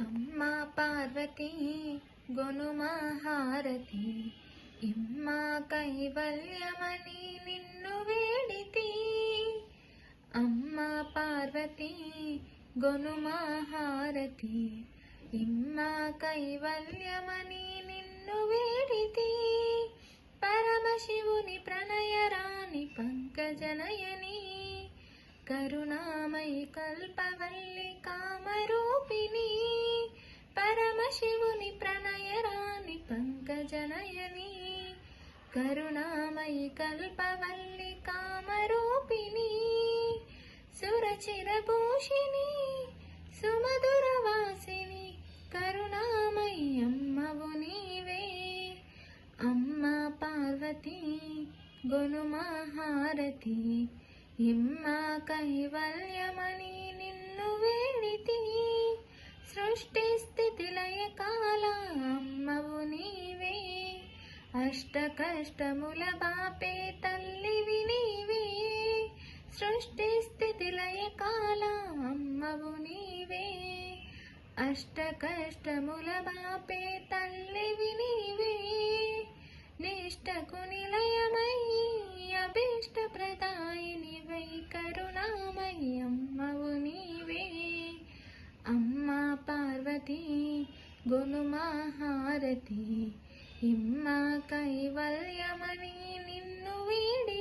అమ్మా పార్వతీ గొనుమా హారతి ఇమ్మా కైవల్యమని నిన్ను వేడితి. అమ్మా పార్వతీ గొనుమా హారతి ఇమ్మా కైవల్యమని నిన్ను వేడితి. పరమశివుని ప్రణయరాణి పంకజనయని కరుణామయి కల్పవల్లి కామరూపిణి. పరమశివుని ప్రణయరాణి పంకజనయని కరుణామయి కల్పవల్లి కామరూపిణి. సురచిరభూషిణి సుమధురవాసిని కరుణామయి అమ్మవు నీవే. అమ్మా పార్వతీ గొనుమా హారతి ఇమ్మా కైవల్యమని నిన్ను వేడితి. సృష్టి స్థితి లయ కాల అమ్మవు నీవే. అష్ట కష్టముల బాపే తల్లివి నీవే. సృష్టి స్థితి లయ కాల అమ్మవు నీవే. అష్ట కష్టముల బాపే తల్లివి నీవే. నిష్టకు నిలయమై అభీష్ట ప్రదాయిని వై కరుణామయి అమ్మవు నీవే. అమ్మా పార్వతీ గొనుమా హారతి ఇమ్మా కైవల్యమని నిన్ను వేడి